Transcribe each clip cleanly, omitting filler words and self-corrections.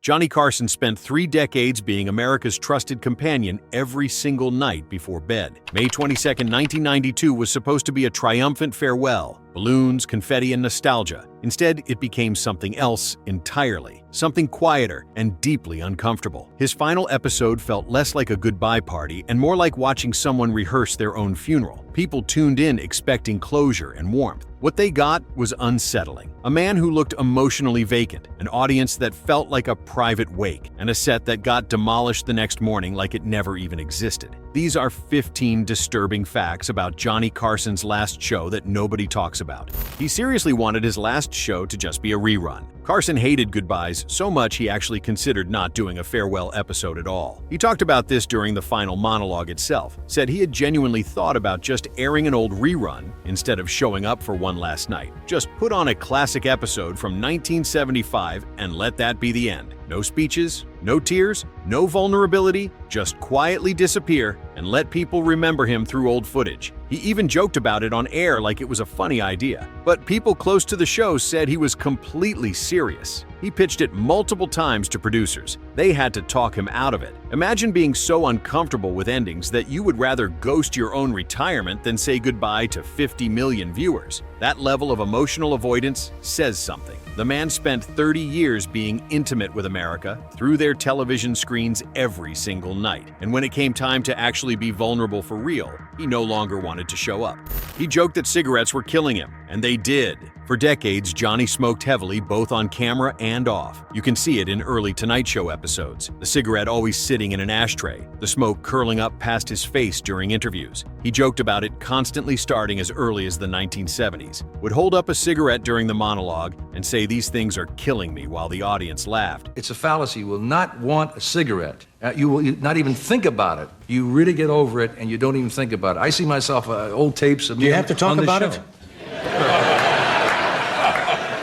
Johnny Carson spent 3 decades being America's trusted companion every single night before bed. May 22, 1992 was supposed to be a triumphant farewell. Balloons, confetti, and nostalgia. Instead, it became something else entirely. Something quieter and deeply uncomfortable. His final episode felt less like a goodbye party and more like watching someone rehearse their own funeral. People tuned in expecting closure and warmth. What they got was unsettling. A man who looked emotionally vacant, an audience that felt like a private wake, and a set that got demolished the next morning like it never even existed. These are 15 disturbing facts about Johnny Carson's last show that nobody talks about. He seriously wanted his last show to just be a rerun. Carson hated goodbyes so much he actually considered not doing a farewell episode at all. He talked about this during the final monologue itself, said he had genuinely thought about just airing an old rerun instead of showing up for one last night. Just put on a classic episode from 1975 and let that be the end. No speeches, no tears, no vulnerability, just quietly disappear and let people remember him through old footage. He even joked about it on air like it was a funny idea. But people close to the show said he was completely serious. He pitched it multiple times to producers. They had to talk him out of it. Imagine being so uncomfortable with endings that you would rather ghost your own retirement than say goodbye to 50 million viewers. That level of emotional avoidance says something. The man spent 30 years being intimate with America through their television screens every single night. And when it came time to actually be vulnerable for real, he no longer wanted to show up. He joked that cigarettes were killing him, and they did. For decades, Johnny smoked heavily both on camera and off. You can see it in early Tonight Show episodes. The cigarette always sitting in an ashtray, the smoke curling up past his face during interviews. He joked about it constantly starting as early as the 1970s. Would hold up a cigarette during the monologue and say these things are killing me while the audience laughed. It's a fallacy. You will not want a cigarette. You will not even think about it. You really get over it and you don't even think about it. I see myself old tapes of me. Do you have to talk about it?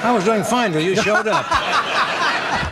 I was doing fine till you showed up.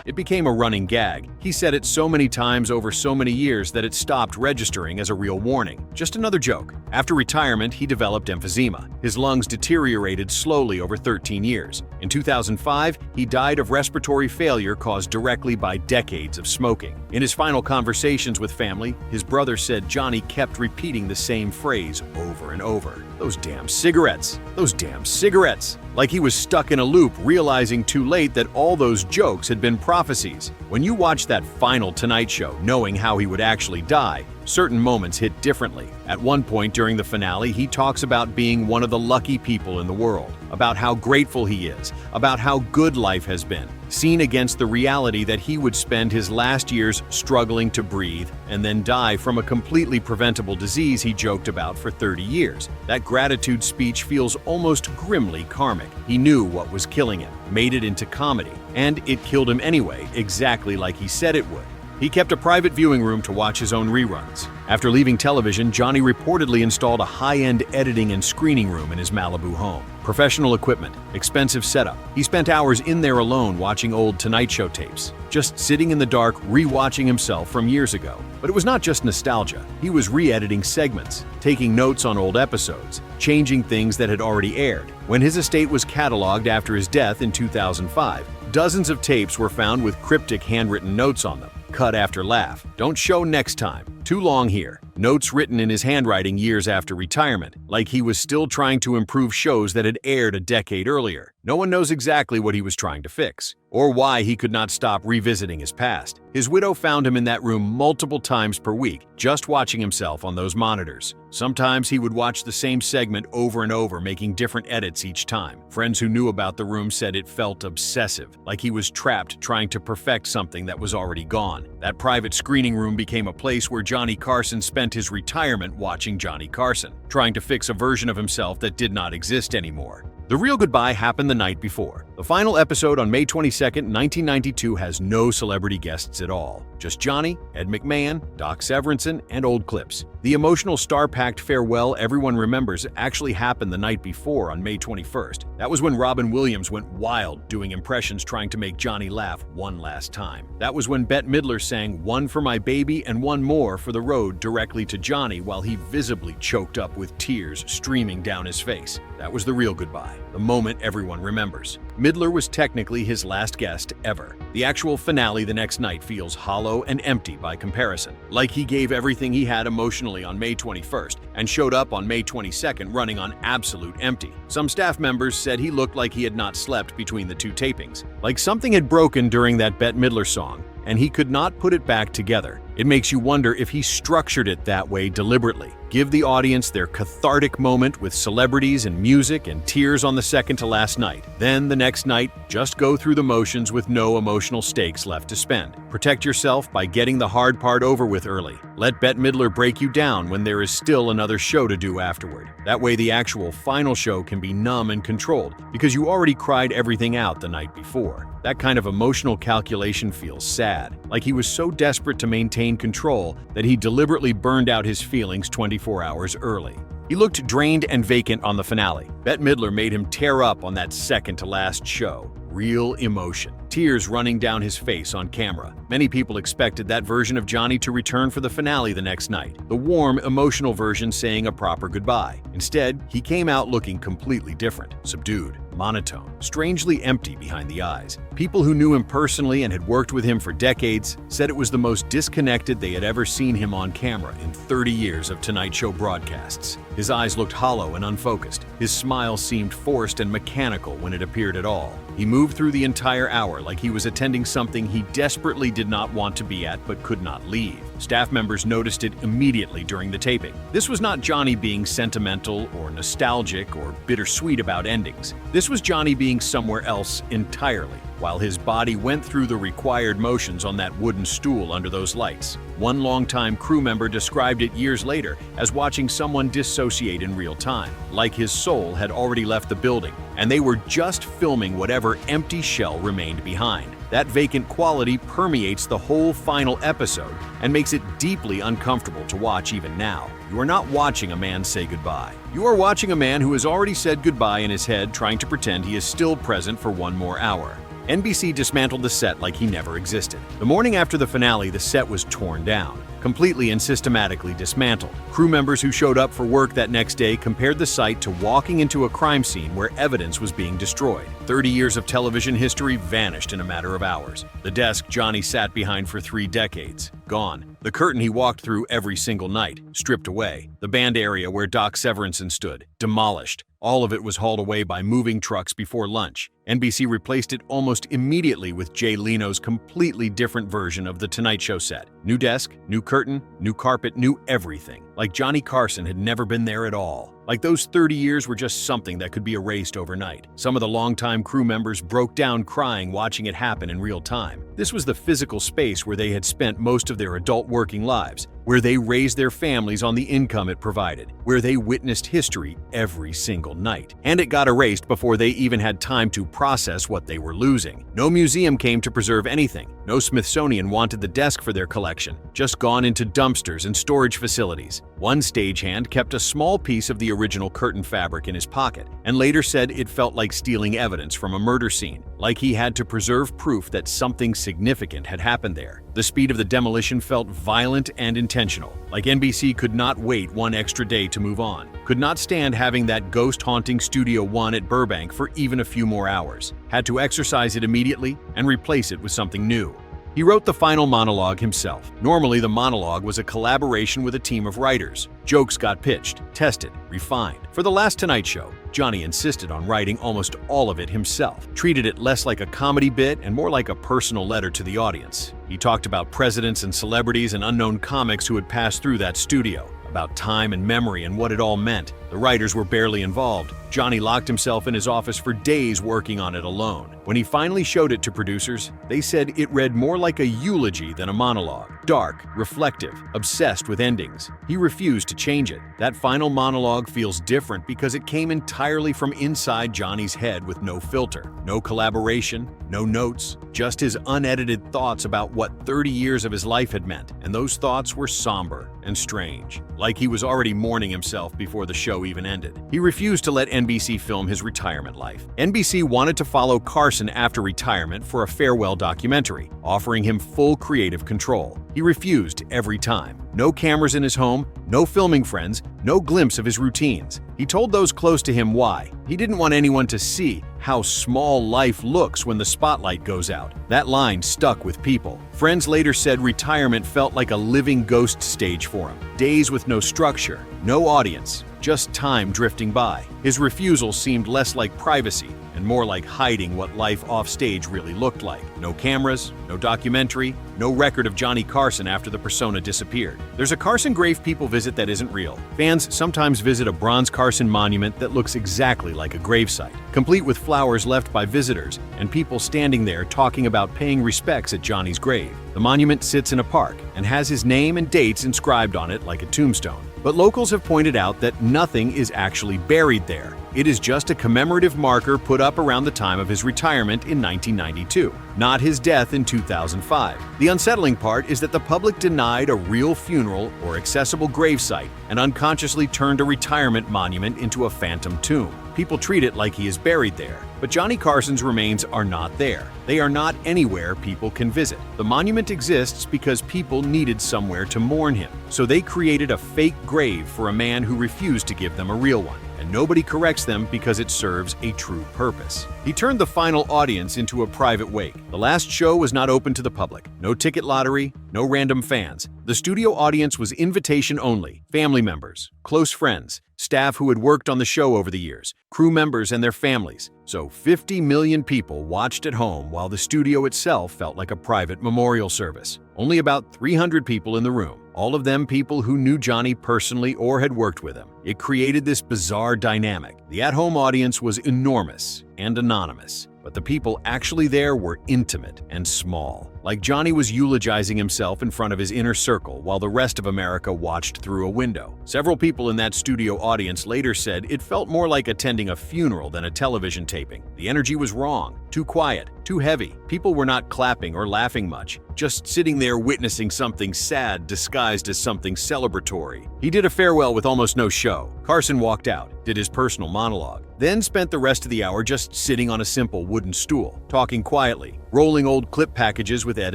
It became a running gag. He said it so many times over so many years that it stopped registering as a real warning. Just another joke. After retirement, he developed emphysema. His lungs deteriorated slowly over 13 years. In 2005, he died of respiratory failure caused directly by decades of smoking. In his final conversations with family, his brother said Johnny kept repeating the same phrase over and over. Those damn cigarettes. Those damn cigarettes. Like he was stuck in a loop, realizing too late that all those jokes had been prophecies. When you watch that final Tonight Show, knowing how he would actually die, certain moments hit differently. At one point during the finale, he talks about being one of the lucky people in the world, about how grateful he is, about how good life has been, seen against the reality that he would spend his last years struggling to breathe and then die from a completely preventable disease he joked about for 30 years. That gratitude speech feels almost grimly karmic. He knew what was killing him, made it into comedy, and it killed him anyway, exactly like he said it would. He kept a private viewing room to watch his own reruns. After leaving television, Johnny reportedly installed a high-end editing and screening room in his Malibu home. Professional equipment, expensive setup. He spent hours in there alone watching old Tonight Show tapes, just sitting in the dark re-watching himself from years ago. But it was not just nostalgia. He was re-editing segments, taking notes on old episodes, changing things that had already aired. When his estate was cataloged after his death in 2005, dozens of tapes were found with cryptic handwritten notes on them. Cut after laugh. Don't show next time. Too long here. Notes written in his handwriting years after retirement, like he was still trying to improve shows that had aired a decade earlier. No one knows exactly what he was trying to fix, or why he could not stop revisiting his past. His widow found him in that room multiple times per week, just watching himself on those monitors. Sometimes he would watch the same segment over and over, making different edits each time. Friends who knew about the room said it felt obsessive, like he was trapped trying to perfect something that was already gone. That private screening room became a place where Johnny Carson spent his retirement watching Johnny Carson, trying to fix a version of himself that did not exist anymore. The real goodbye happened the night before. The final episode on May 22, 1992 has no celebrity guests at all. Just Johnny, Ed McMahon, Doc Severinsen, and old clips. The emotional star-packed farewell everyone remembers actually happened the night before on May 21st. That was when Robin Williams went wild doing impressions trying to make Johnny laugh one last time. That was when Bette Midler sang "One for My Baby and One More for the Road" directly to Johnny while he visibly choked up with tears streaming down his face. That was the real goodbye. goodbye, the moment everyone remembers. Midler was technically his last guest ever. The actual finale the next night feels hollow and empty by comparison, like he gave everything he had emotionally on May 21st and showed up on May 22nd running on absolute empty. Some staff members said he looked like he had not slept between the two tapings, like something had broken during that Bette Midler song, and he could not put it back together. It makes you wonder if he structured it that way deliberately. Give the audience their cathartic moment with celebrities and music and tears on the second to last night. Then the next night, just go through the motions with no emotional stakes left to spend. Protect yourself by getting the hard part over with early. Let Bette Midler break you down when there is still another show to do afterward. That way the actual final show can be numb and controlled because you already cried everything out the night before. That kind of emotional calculation feels sad, like he was so desperate to maintain control that he deliberately burned out his feelings 24 hours early. He looked drained and vacant on the finale. Bette Midler made him tear up on that second-to-last show. Real emotion. Tears running down his face on camera. Many people expected that version of Johnny to return for the finale the next night, the warm, emotional version saying a proper goodbye. Instead, he came out looking completely different, subdued, monotone, strangely empty behind the eyes. People who knew him personally and had worked with him for decades said it was the most disconnected they had ever seen him on camera in 30 years of Tonight Show broadcasts. His eyes looked hollow and unfocused. His smile seemed forced and mechanical when it appeared at all. He moved through the entire hour like he was attending something he desperately did not want to be at but could not leave. Staff members noticed it immediately during the taping. This was not Johnny being sentimental or nostalgic or bittersweet about endings. This was Johnny being somewhere else entirely, while his body went through the required motions on that wooden stool under those lights. One longtime crew member described it years later as watching someone dissociate in real time, like his soul had already left the building, and they were just filming whatever empty shell remained behind. That vacant quality permeates the whole final episode and makes it deeply uncomfortable to watch even now. You are not watching a man say goodbye. You are watching a man who has already said goodbye in his head, trying to pretend he is still present for one more hour. NBC dismantled the set like he never existed. The morning after the finale, the set was torn down, completely and systematically dismantled. Crew members who showed up for work that next day compared the site to walking into a crime scene where evidence was being destroyed. 30 years of television history vanished in a matter of hours. The desk Johnny sat behind for 3 decades, gone. The curtain he walked through every single night, stripped away. The band area where Doc Severinsen stood, demolished. All of it was hauled away by moving trucks before lunch. NBC replaced it almost immediately with Jay Leno's completely different version of The Tonight Show set. New desk, new curtain, new carpet, new everything. Like Johnny Carson had never been there at all. Like those 30 years were just something that could be erased overnight. Some of the longtime crew members broke down crying watching it happen in real time. This was the physical space where they had spent most of their adult working lives, where they raised their families on the income it provided, where they witnessed history every single night. And it got erased before they even had time to process what they were losing. No museum came to preserve anything. No Smithsonian wanted the desk for their collection, just gone into dumpsters and storage facilities. One stagehand kept a small piece of the original curtain fabric in his pocket and later said it felt like stealing evidence from a murder scene, like he had to preserve proof that something significant had happened there. The speed of the demolition felt violent and intentional, like NBC could not wait one extra day to move on, could not stand having that ghost-haunting Studio One at Burbank for even a few more hours, had to exorcise it immediately and replace it with something new. He wrote the final monologue himself. Normally, the monologue was a collaboration with a team of writers. Jokes got pitched, tested, refined. For The Last Tonight Show, Johnny insisted on writing almost all of it himself, treated it less like a comedy bit and more like a personal letter to the audience. He talked about presidents and celebrities and unknown comics who had passed through that studio, about time and memory and what it all meant. The writers were barely involved. Johnny locked himself in his office for days working on it alone. When he finally showed it to producers, they said it read more like a eulogy than a monologue. Dark, reflective, obsessed with endings. He refused to change it. That final monologue feels different because it came entirely from inside Johnny's head with no filter, no collaboration, no notes, just his unedited thoughts about what 30 years of his life had meant. And those thoughts were somber and strange, like he was already mourning himself before the show show even ended. He refused to let NBC film his retirement life. NBC wanted to follow Carson after retirement for a farewell documentary, offering him full creative control. He refused every time. No cameras in his home, no filming friends, no glimpse of his routines. He told those close to him why. He didn't want anyone to see how small life looks when the spotlight goes out. That line stuck with people. Friends later said retirement felt like a living ghost stage for him. Days with no structure, no audience, just time drifting by. His refusal seemed less like privacy and more like hiding what life offstage really looked like. No cameras, no documentary, no record of Johnny Carson after the persona disappeared. There's a Carson grave people visit that isn't real. Fans sometimes visit a bronze Carson monument that looks exactly like a gravesite, complete with flowers left by visitors and people standing there talking about paying respects at Johnny's grave. The monument sits in a park and has his name and dates inscribed on it like a tombstone. But locals have pointed out that nothing is actually buried there. It is just a commemorative marker put up around the time of his retirement in 1992, not his death in 2005. The unsettling part is that the public denied a real funeral or accessible gravesite and unconsciously turned a retirement monument into a phantom tomb. People treat it like he is buried there, but Johnny Carson's remains are not there. They are not anywhere people can visit. The monument exists because people needed somewhere to mourn him, so they created a fake grave for a man who refused to give them a real one. And nobody corrects them because it serves a true purpose. He turned the final audience into a private wake. The last show was not open to the public. No ticket lottery, no random fans. The studio audience was invitation only. Family members, close friends, staff who had worked on the show over the years, crew members and their families. So 50 million people watched at home while the studio itself felt like a private memorial service. Only about 300 people in the room, all of them people who knew Johnny personally or had worked with him. It created this bizarre dynamic. The at-home audience was enormous and anonymous, but the people actually there were intimate and small. Like Johnny was eulogizing himself in front of his inner circle while the rest of America watched through a window. Several people in that studio audience later said it felt more like attending a funeral than a television taping. The energy was wrong, too quiet, too heavy. People were not clapping or laughing much, just sitting there witnessing something sad disguised as something celebratory. He did a farewell with almost no show. Carson walked out, did his personal monologue, then spent the rest of the hour just sitting on a simple wooden stool, talking quietly, rolling old clip packages with Ed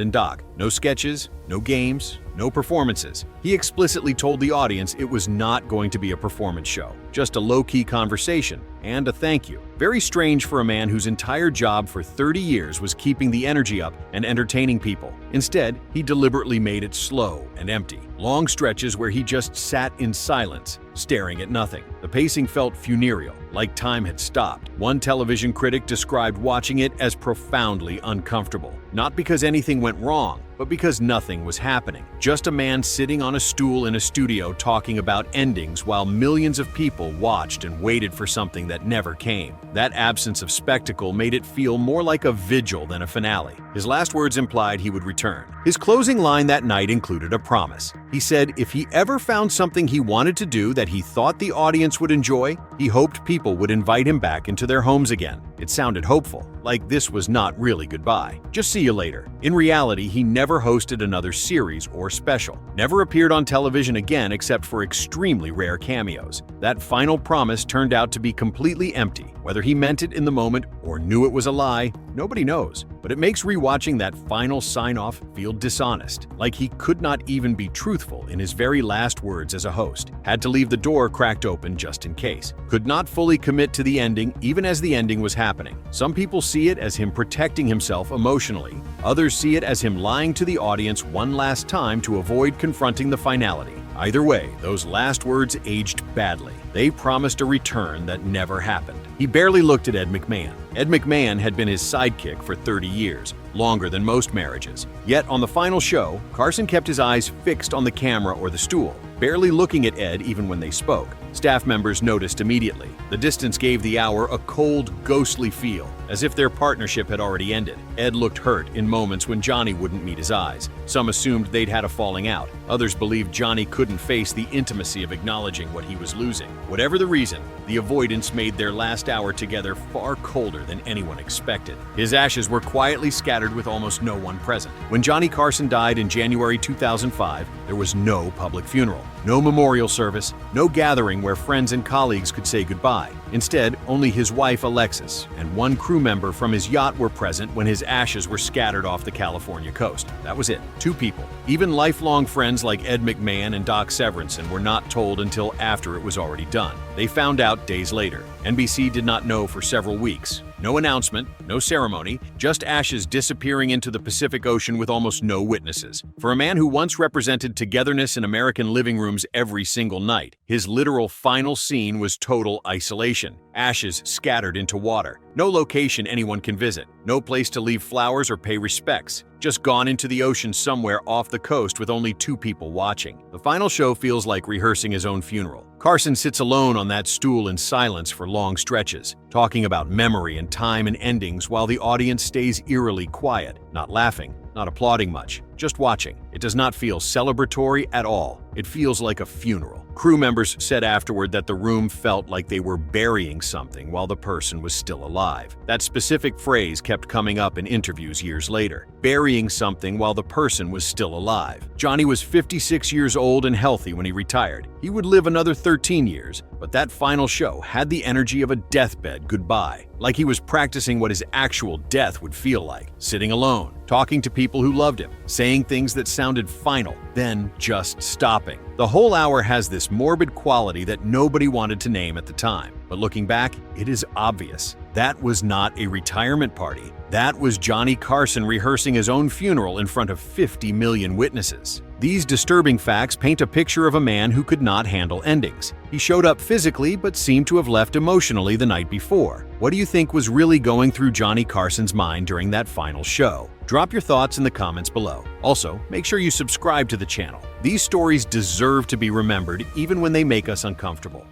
and Doc. No sketches, no games, no performances. He explicitly told the audience it was not going to be a performance show, just a low-key conversation and a thank you. Very strange for a man whose entire job for 30 years was keeping the energy up and entertaining people. Instead, he deliberately made it slow and empty. Long stretches where he just sat in silence, staring at nothing. The pacing felt funereal, like time had stopped. One television critic described watching it as profoundly uncomfortable. Not because anything went wrong, but because nothing was happening. Just a man sitting on a stool in a studio talking about endings while millions of people watched and waited for something that never came. That absence of spectacle made it feel more like a vigil than a finale. His last words implied he would return. His closing line that night included a promise. He said if he ever found something he wanted to do that he thought the audience would enjoy, he hoped people would invite him back into their homes again. It sounded hopeful, like this was not really goodbye. Just see you later. In reality, he never hosted another series or special, never appeared on television again except for extremely rare cameos. That final promise turned out to be completely empty. Whether he meant it in the moment or knew it was a lie, nobody knows. But it makes rewatching that final sign-off feel dishonest, like he could not even be truthful in his very last words as a host. Had to leave the door cracked open just in case. Could not fully commit to the ending even as the ending was happening. Some people see it as him protecting himself emotionally. Others see it as him lying to the audience one last time to avoid confronting the finality. Either way, those last words aged badly. They promised a return that never happened. He barely looked at Ed McMahon. Ed McMahon had been his sidekick for 30 years, longer than most marriages. Yet on the final show, Carson kept his eyes fixed on the camera or the stool, barely looking at Ed even when they spoke. Staff members noticed immediately. The distance gave the hour a cold, ghostly feel, as if their partnership had already ended. Ed looked hurt in moments when Johnny wouldn't meet his eyes. Some assumed they'd had a falling out. Others believed Johnny couldn't face the intimacy of acknowledging what he was losing. Whatever the reason, the avoidance made their last hour together far colder than anyone expected. His ashes were quietly scattered with almost no one present. When Johnny Carson died in January 2005, There was no public funeral, no memorial service, no gathering where friends and colleagues could say goodbye. Instead, only his wife Alexis and one crew member from his yacht were present when his ashes were scattered off the California coast. That was it. 2 people. Even lifelong friends like Ed McMahon and Doc Severinsen were not told until after it was already done. They found out days later. NBC did not know for several weeks. No announcement, no ceremony, just ashes disappearing into the Pacific Ocean with almost no witnesses. For a man who once represented togetherness in American living rooms every single night, his literal final scene was total isolation. Ashes scattered into water. No location anyone can visit. No place to leave flowers or pay respects. Just gone into the ocean somewhere off the coast with only 2 people watching. The final show feels like rehearsing his own funeral. Carson sits alone on that stool in silence for long stretches, talking about memory and time and endings while the audience stays eerily quiet, not laughing, not applauding much, just watching. It does not feel celebratory at all. It feels like a funeral. Crew members said afterward that the room felt like they were burying something while the person was still alive. That specific phrase kept coming up in interviews years later. Burying something while the person was still alive. Johnny was 56 years old and healthy when he retired. He would live another 13 years, but that final show had the energy of a deathbed goodbye. Like he was practicing what his actual death would feel like. Sitting alone, talking to people who loved him, saying things that sounded final, then just stopping. The whole hour has this morbid quality that nobody wanted to name at the time. But looking back, it is obvious. That was not a retirement party. That was Johnny Carson rehearsing his own funeral in front of 50 million witnesses. These disturbing facts paint a picture of a man who could not handle endings. He showed up physically but seemed to have left emotionally the night before. What do you think was really going through Johnny Carson's mind during that final show? Drop your thoughts in the comments below. Also, make sure you subscribe to the channel. These stories deserve to be remembered even when they make us uncomfortable.